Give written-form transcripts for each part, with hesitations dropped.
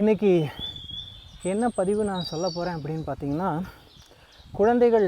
இன்றைக்கி என்ன பதிவு நான் சொல்ல போகிறேன் அப்படின்னு பார்த்தீங்கன்னா, குழந்தைகள்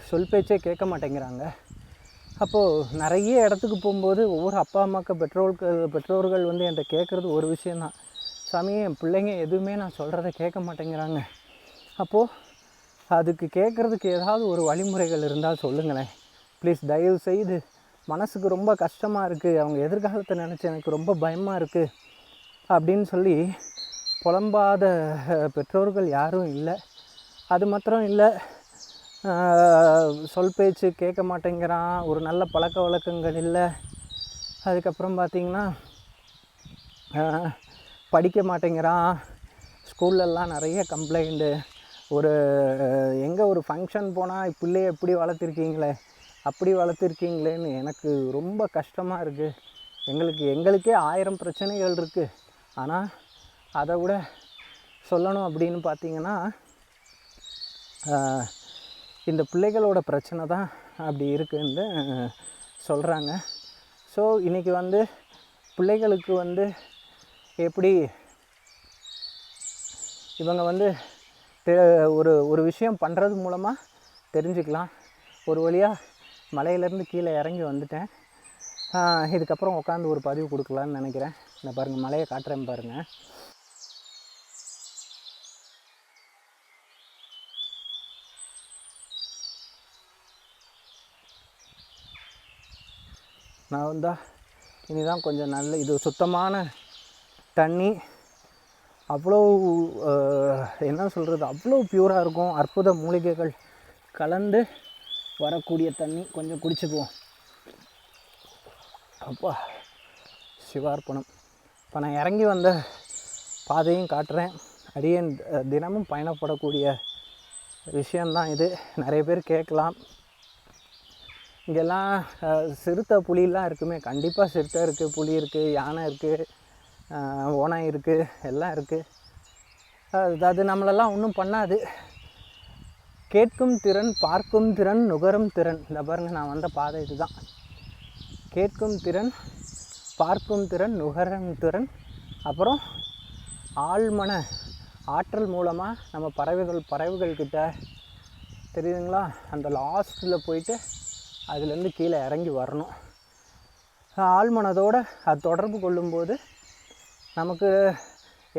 சொல் பேச்சே கேட்க மாட்டேங்கிறாங்க. அப்போது நிறைய இடத்துக்கு போகும்போது ஒவ்வொரு அப்பா அம்மாவுக்கு பெற்றோர்கள் என்கிட்ட கேட்குறது ஒரு விஷயந்தான், சாமி என் பிள்ளைங்க எதுவுமே நான் சொல்கிறத கேட்க மாட்டேங்கிறாங்க. அப்போது அதுக்கு கேட்குறதுக்கு ஏதாவது ஒரு வழிமுறைகள் இருந்தால் சொல்லுங்களேன் ப்ளீஸ். தயவு செய்து, மனசுக்கு ரொம்ப கஷ்டமாக இருக்குது, அவங்க எதிர்காலத்தை நினச்சி எனக்கு ரொம்ப பயமாக இருக்குது அப்படின்னு சொல்லி புலம்பாத பெற்றோர்கள் யாரும் இல்லை. அது மாத்திரம் இல்லை, சொல் பேச்சு கேட்க மாட்டேங்கிறான், ஒரு நல்ல பழக்க வழக்கங்கள் இல்லை, அதுக்கப்புறம் பார்த்திங்கன்னா படிக்க மாட்டேங்கிறான், ஸ்கூல்லலாம் நிறைய கம்ப்ளைண்ட்டு, ஒரு ஃபங்க்ஷன் போனால் பிள்ளைய எப்படி வளர்த்துருக்கீங்களே அப்படி வளர்த்துருக்கீங்களேன்னு எனக்கு ரொம்ப கஷ்டமாக இருக்குது. எங்களுக்கே 1000 பிரச்சனைகள் இருக்குது. ஆனால் அதை விட சொல்லணும் அப்படின்னு பார்த்திங்கன்னா, இந்த பிள்ளைகளோட பிரச்சனை தான் அப்படி இருக்குன்னு சொல்கிறாங்க. ஸோ இன்றைக்கி பிள்ளைகளுக்கு எப்படி இவங்க ஒரு விஷயம் பண்ணுறது மூலமாக தெரிஞ்சுக்கலாம். ஒரு வழியாக மலையிலேருந்து கீழே இறங்கி வந்துட்டேன். இதுக்கப்புறம் உட்காந்து ஒரு பதிவு கொடுக்கலான்னு நினைக்கிறேன். இந்த பாருங்கள், மலையை காட்டுறேன் பாருங்கள். நான் இனிதான் கொஞ்சம் நல்ல இது சுத்தமான தண்ணி, அவ்வளோ என்ன சொல்கிறது, அவ்வளோ பியூராக இருக்கும். அற்புத மூலிகைகள் கலந்து வரக்கூடிய தண்ணி. கொஞ்சம் குடிச்சுக்குவோம். அப்பா சிவார்ப்பணம். இப்போ நான் இறங்கி வந்த பாதையும் காட்டுறேன். அடியேன் தினமும் பயணப்படக்கூடிய விஷயந்தான் இது. நிறைய பேர் கேட்கலாம், இங்கெல்லாம் சிறுத்தை புலிலாம் இருக்குமே. கண்டிப்பாக சிறுத்தை இருக்குது, புலி இருக்குது, யானை இருக்குது, ஓனாய் இருக்குது, எல்லாம் இருக்குது. அது நம்மளெல்லாம் ஒன்றும் பண்ணாது. கேட்கும் திறன், பார்க்கும் திறன், நுகரும் திறன். இந்த பாருங்கள், நான் வந்த பாதை இதுதான். கேட்கும் திறன், பார்க்கும் திறன், நுகரும் திறன், அப்புறம் ஆழ்மன ஆற்றல் மூலமாக நம்ம பறவைகள்கிட்ட தெரியுதுங்களா, அந்த லாஸ்ட்டில் போயிட்டு அதுலேருந்து கீழே இறங்கி வரணும். ஆழ்மனதோடு அது தொடர்பு கொள்ளும்போது நமக்கு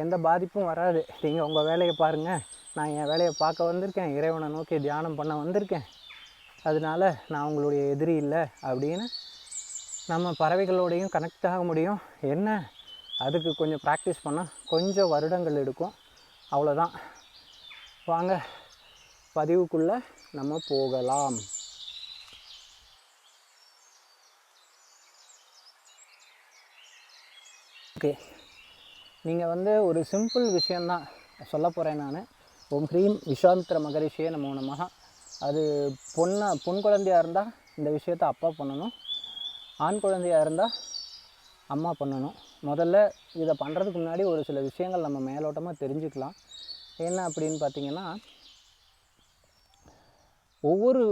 எந்த பாதிப்பும் வராது. நீங்கள் உங்கள் வேலையை பாருங்கள், நான் என் வேலையை பார்க்க வந்திருக்கேன், இறைவனை நோக்கி தியானம் பண்ண வந்திருக்கேன், அதனால் நான் உங்களுடைய எதிரி இல்லை அப்படின்னு நம்ம பறவைகளோடையும் கனெக்ட் ஆக முடியும். என்ன, அதுக்கு கொஞ்சம் ப்ராக்டிஸ் பண்ணால் கொஞ்சம் வருடங்கள் எடுக்கும், அவ்வளோதான். வாங்க பதிவுக்குள்ளே நம்ம போகலாம். ஓகே, நீங்கள் ஒரு சிம்பிள் விஷயந்தான் சொல்ல போகிறேன் நான். ஓம் ஹ்ரீம் விஸ்வாமித்திர மகரிஷியே நமோ நமஹ. அது பொன் குழந்தையாக இருந்தால் இந்த விஷயத்தை அப்பா பண்ணணும், ஆண் குழந்தையாக இருந்தால் அம்மா பண்ணணும். முதல்ல இதை பண்ணுறதுக்கு முன்னாடி ஒரு சில விஷயங்கள் நம்ம மேலோட்டமாக தெரிஞ்சுக்கலாம். என்ன அப்படின்னு பார்த்திங்கன்னா, ஒவ்வொரு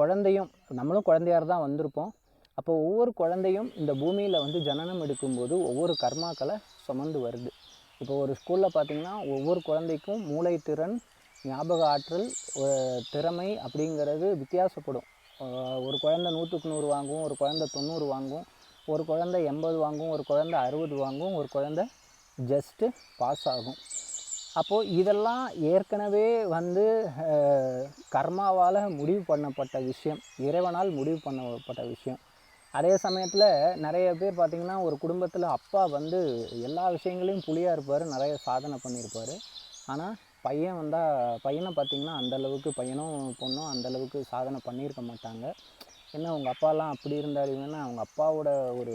குழந்தையும், நம்மளும் குழந்தையாக தான் வந்திருப்போம். அப்போ ஒவ்வொரு குழந்தையும் இந்த பூமியில் ஜனனம் எடுக்கும்போது ஒவ்வொரு கர்மாக்களை சுமந்து வருது. இப்போ ஒரு ஸ்கூலில் பார்த்திங்கன்னா ஒவ்வொரு குழந்தைக்கும் மூளை திறன், ஞாபக ஆற்றல், திறமை அப்படிங்கிறது வித்தியாசப்படும். ஒரு குழந்தை 100க்கு 100 வாங்கும், ஒரு குழந்தை 90 வாங்கும், ஒரு குழந்தை 80 வாங்கும், ஒரு குழந்தை 60 வாங்கும், ஒரு குழந்தை ஜஸ்ட்டு பாஸ் ஆகும். அப்போது இதெல்லாம் ஏற்கனவே கர்மாவால் முடிவு பண்ணப்பட்ட விஷயம், இறைவனால் முடிவு பண்ணப்பட்ட விஷயம். அதே சமயத்தில் நிறைய பேர் பார்த்திங்கன்னா, ஒரு குடும்பத்தில் அப்பா எல்லா விஷயங்களையும் புலியாக இருப்பார், நிறைய சாதனை பண்ணியிருப்பார். ஆனால் பையனை பார்த்திங்கன்னா அந்தளவுக்கு, பையனும் பொண்ணும் அந்தளவுக்கு சாதனை பண்ணியிருக்க மாட்டாங்க. என்ன உங்கள் அப்பாலாம் அப்படி இருந்தார், இவன்னா அவங்க அப்பாவோட ஒரு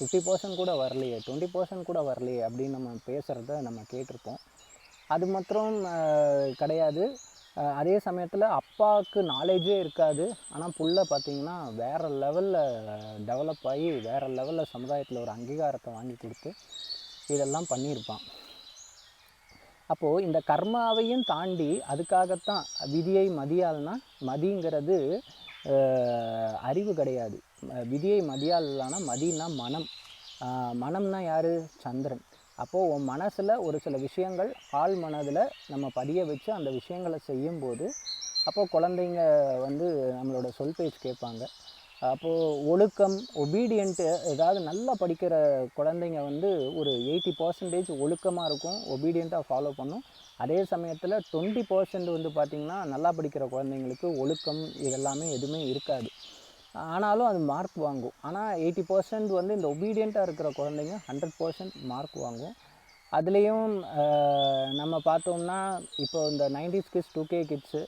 50% கூட வரலையே, 20% கூட வரலையே அப்படின்னு நம்ம பேசுகிறத நம்ம கேட்டிருப்போம். அது மாத்திரம் கிடையாது. அதே சமயத்தில் அப்பாவுக்கு நாலேஜே இருக்காது, ஆனால் புள்ள பார்த்திங்கன்னா வேறு லெவலில் டெவலப் ஆகி வேறு லெவலில் சமுதாயத்தில் ஒரு அங்கீகாரத்தை வாங்கி கொடுத்து இதெல்லாம் பண்ணியிருப்பான். அப்போது இந்த கர்மாவையும் தாண்டி அதுக்காகத்தான் விதியை மதியால்னா, மதிங்கிறது அறிவு கிடையாது, விதியை மதியாலானா மதினா மனம். மனம்னா யார்? சந்திரன். அப்போது உன் மனசில் ஒரு சில விஷயங்கள் ஆழ் மனதில் நம்ம பதிய வச்சு அந்த விஷயங்களை செய்யும்போது அப்போது குழந்தைங்க வந்து நம்மளோட சொல் பேச்சு கேட்பாங்க. அப்போது ஒழுக்கம், ஒபீடியண்ட்டு, ஏதாவது நல்லா படிக்கிற குழந்தைங்க வந்து ஒரு 80% ஒழுக்கமாக இருக்கும், ஒபீடியண்ட்டாக ஃபாலோ பண்ணும். அதே சமயத்தில் 20% வந்து பார்த்திங்கன்னா நல்லா படிக்கிற குழந்தைங்களுக்கு ஒழுக்கம் இதெல்லாமே எதுவுமே இருக்காது. ஆனாலும் அது மார்க் வாங்கும். ஆனால் 80% வந்து இந்த ஒபீடியண்ட்டாக இருக்கிற குழந்தைங்க 100% மார்க் வாங்கும். அதுலேயும் நம்ம பார்த்தோம்னா இப்போ இந்த 90s கிட்ஸ் 2K கிட்ஸு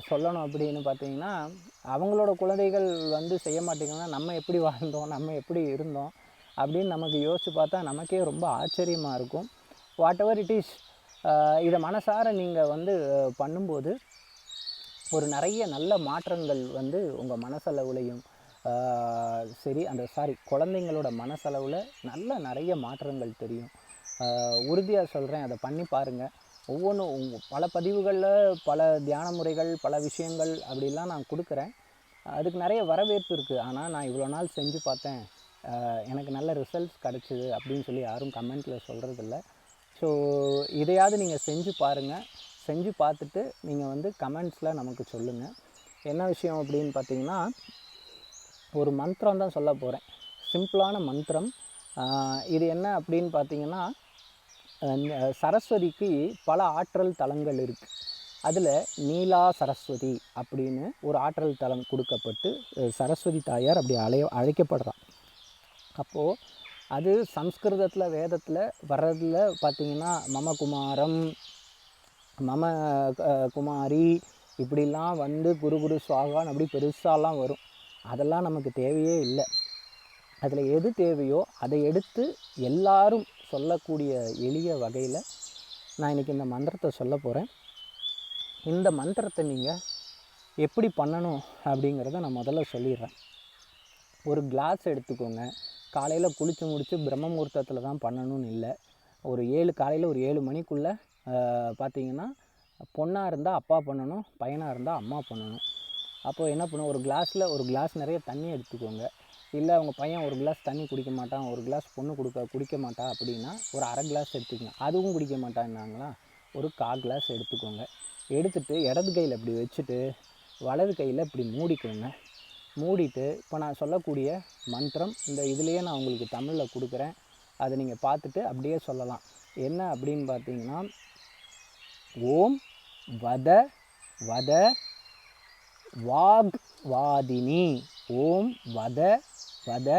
சொல்லணும் அப்படின்னு பார்த்தீங்கன்னா, அவங்களோட குழந்தைகள் வந்து செய்ய மாட்டேங்கன்னா நம்ம எப்படி வாழ்ந்தோம், நம்ம எப்படி இருந்தோம் அப்படின்னு நமக்கு யோசித்து பார்த்தா நமக்கே ரொம்ப ஆச்சரியமாக இருக்கும். வாட் எவர் இட் இஸ், இதை மனசார நீங்கள் வந்து பண்ணும்போது ஒரு நிறைய நல்ல மாற்றங்கள் வந்து உங்கள் மனசளவுலையும் சரி, குழந்தைங்களோட மனசளவில் நிறைய மாற்றங்கள் தெரியும். உறுதியாக சொல்கிறேன், அதை பண்ணி பாருங்கள். ஒவ்வொன்றும் பல பதிவுகளில் பல தியான முறைகள், பல விஷயங்கள் அப்படிலாம் நான் கொடுக்குறேன். அதுக்கு நிறைய வரவேற்பு இருக்குது. ஆனால் நான் இவ்வளோ நாள் செஞ்சு பார்த்தேன், எனக்கு நல்ல ரிசல்ட்ஸ் கிடச்சிது அப்படின்னு சொல்லி யாரும் கமெண்ட்டில் சொல்கிறதில்ல. ஸோ இதையாவது நீங்கள் செஞ்சு பாருங்கள். செஞ்சு பார்த்துட்டு நீங்கள் வந்து கமெண்ட்ஸில் நமக்கு சொல்லுங்கள். என்ன விஷயம் அப்படின்னு பார்த்தீங்கன்னா, ஒரு மந்திரம் தான் சொல்ல போகிறேன். சிம்பிளான மந்திரம். இது என்ன அப்படின்னு பார்த்தீங்கன்னா, சரஸ்வதிக்கு பல ஆற்றல் தலங்கள் இருக்குது. அதில் நீலா சரஸ்வதி அப்படின்னு ஒரு ஆற்றல் தலம் கொடுக்கப்பட்டு சரஸ்வதி தாயார் அப்படி அழைக்கப்படுறான். அப்போது அது சம்ஸ்கிருதத்தில் வேதத்தில் வர்றதில் பார்த்திங்கன்னா மம குமாரம், மம குமாரி இப்படிலாம் வந்து குரு சுவாகான்னு அப்படி பெருசாலாம் வரும். அதெல்லாம் நமக்கு தேவையே இல்லை. அதில் எது தேவையோ அதை எடுத்து எல்லாரும் சொல்லக்கூடிய எளிய வகையில் நான் இன்றைக்கி இந்த மந்திரத்தை சொல்ல போகிறேன். இந்த மந்திரத்தை நீங்கள் எப்படி பண்ணணும் அப்படிங்கிறத நான் முதல்ல சொல்லிடுறேன். ஒரு கிளாஸ் எடுத்துக்கோங்க. காலையில் குளித்து முடித்து பிரம்ம முகூர்த்தத்தில் தான் பண்ணணும்னு இல்லை. காலையில் ஒரு 7 மணிக்குள்ளே பார்த்திங்கன்னா, பொண்ணாக இருந்தால் அப்பா பண்ணணும், பையனாக இருந்தால் அம்மா பண்ணணும். அப்போது என்ன பண்ணும், ஒரு கிளாஸ் நிறைய தண்ணி எடுத்துக்கோங்க. இல்லை உங்கள் பையன் ஒரு கிளாஸ் தண்ணி குடிக்க மாட்டான், ஒரு கிளாஸ் பொண்ணு குடிக்க மாட்டா அப்படின்னா ஒரு அரை கிளாஸ் எடுத்துக்கோங்க. அதுவும் குடிக்க மாட்டான்னாங்களா, ஒரு 1/4 கிளாஸ் எடுத்துக்கோங்க. எடுத்துகிட்டு இடது கையில் இப்படி வச்சுட்டு வலது கையில் இப்படி மூடிக்கோங்க. மூடிட்டு இப்போ நான் சொல்லக்கூடிய மந்திரம் இந்த இதுலேயே நான் உங்களுக்கு தமிழில் கொடுக்குறேன். அதை நீங்கள் பார்த்துட்டு அப்படியே சொல்லலாம். என்ன அப்படின்னு பார்த்தீங்கன்னா, ஓம் வத வத வாக்வாதினி, ஓம் வத வத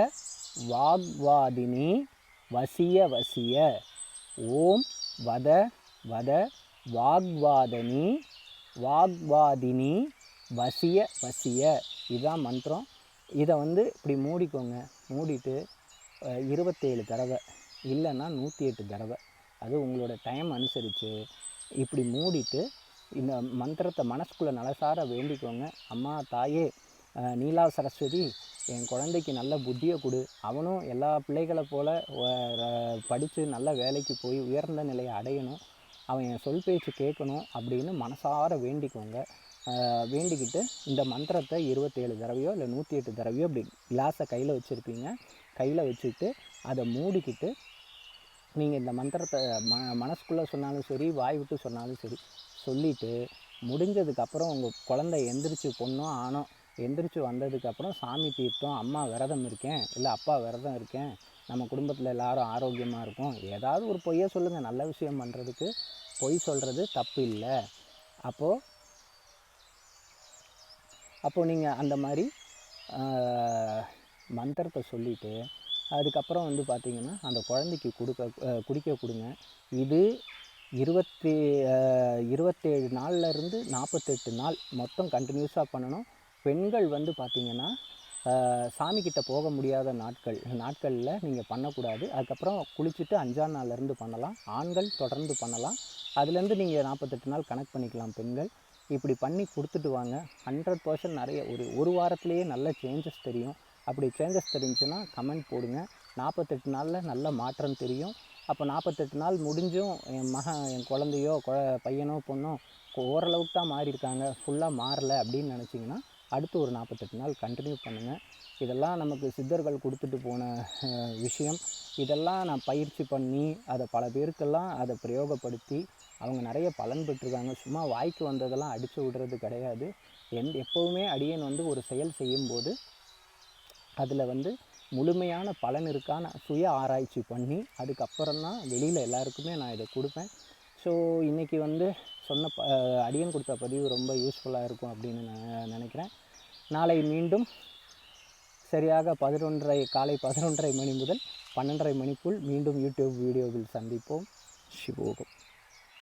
வாக்வாதினி வசிய வசிய, ஓம் வத வத வாக்வாதினி வசிய வசிய. இதுதான் மந்திரம். இதை வந்து இப்படி மூடிக்கோங்க. மூடிட்டு 27 தடவை இல்லைன்னா 108 தடவை, அது உங்களோட டைம் அனுசரித்து இப்படி மூடிட்டு இந்த மந்திரத்தை மனசுக்குள்ளே நலசார வேண்டிக்கோங்க. அம்மா தாயே நீலா சரஸ்வதி, என் குழந்தைக்கு நல்ல புத்தியை கொடு, அவனும் எல்லா பிள்ளைகளை போல் படித்து நல்ல வேலைக்கு போய் உயர்ந்த நிலையை அடையணும், அவன் என் சொல் பேச்சு கேட்கணும் அப்படின்னு மனசார வேண்டிக்கோங்க. வேண்டிக்கிட்டு இந்த மந்திரத்தை 27 தடவையோ இல்லை 108 தடவையோ அப்படி கிளாஸை கையில் வச்சுருப்பீங்க. கையில் வச்சுக்கிட்டு அதை மூடிக்கிட்டு நீங்கள் இந்த மந்திரத்தை மனசுக்குள்ளே சொன்னாலும் சரி, வாய் விட்டு சொன்னாலும் சரி, சொல்லிவிட்டு முடிஞ்சதுக்கப்புறம் உங்கள் குழந்தை எந்திரிச்சு பொண்ணோ ஆணோ எந்திரிச்சு வந்ததுக்கப்புறம் சாமி தீர்த்தம், அம்மா விரதம் இருக்கேன், இல்லை அப்பா விரதம் இருக்கேன், நம்ம குடும்பத்தில் எல்லோரும் ஆரோக்கியமாக இருக்கும், ஏதாவது ஒரு பொய்யை சொல்லுங்கள். நல்ல விஷயம் பண்ணுறதுக்கு பொய் சொல்கிறது தப்பு இல்லை. அப்போது நீங்கள் அந்த மாதிரி மந்திரத்தை சொல்லிவிட்டு அதுக்கப்புறம் வந்து பார்த்திங்கன்னா அந்த குழந்தைக்கு குடிக்க கொடுங்க. இது 27 நாள்லேருந்து 48 நாள் மொத்தம் கண்டினியூஸாக பண்ணணும். பெண்கள் வந்து பார்த்திங்கன்னா சாமிக்கிட்ட போக முடியாத நாட்களில் நீங்கள் பண்ணக்கூடாது. அதுக்கப்புறம் குளிச்சுட்டு 5ஆம் நாள்லேருந்து பண்ணலாம். ஆண்கள் தொடர்ந்து பண்ணலாம். அதுலேருந்து நீங்கள் 48 நாள் கணக்கு பண்ணிக்கலாம். பெண்கள் இப்படி பண்ணி கொடுத்துட்டு வாங்க. 100% நிறைய ஒரு வாரத்துலேயே நல்ல சேஞ்சஸ் தெரியும். அப்படி சேஞ்சஸ் தெரிஞ்சுன்னா கமெண்ட் போடுங்க. 48 நாளில் நல்ல மாற்றம் தெரியும். அப்போ 48 நாள் முடிஞ்சும் என் குழந்தையோ பையனோ பொண்ணோ ஓரளவுக்கு தான் மாறி இருக்காங்க, ஃபுல்லாக மாறலை அப்படின்னு நினச்சிங்கன்னா அடுத்து ஒரு 48 நாள் கண்டினியூ பண்ணுங்கள். இதெல்லாம் நமக்கு சித்தர்கள் கொடுத்துட்டு போன விஷயம். இதெல்லாம் நான் பயிற்சி பண்ணி அதை பல பேருக்கெல்லாம் அதை பிரயோகப்படுத்தி அவங்க நிறைய பலன் பெற்றிருக்காங்க. சும்மா வாய்க்கு வந்ததெல்லாம் அடித்து விடுறது கிடையாது. எப்போவுமே அடியேன் வந்து ஒரு செயல் செய்யும்போது அதில் வந்து முழுமையான பலன் இருக்கான்னு சுய ஆராய்ச்சி பண்ணி அதுக்கப்புறம் தான் வெளியில் எல்லாருக்குமே நான் இதை கொடுப்பேன். ஸோ இன்றைக்கி வந்து சொன்ன அடியேன் கொடுத்த பதிவு ரொம்ப யூஸ்ஃபுல்லாக இருக்கும் அப்படின்னு நான் நினைக்கிறேன். நாளை மீண்டும் சரியாக காலை 11:30 மணி முதல் 12:30 மணிக்குள் மீண்டும் யூடியூப் வீடியோவில் சந்திப்போம். சிவோகம்.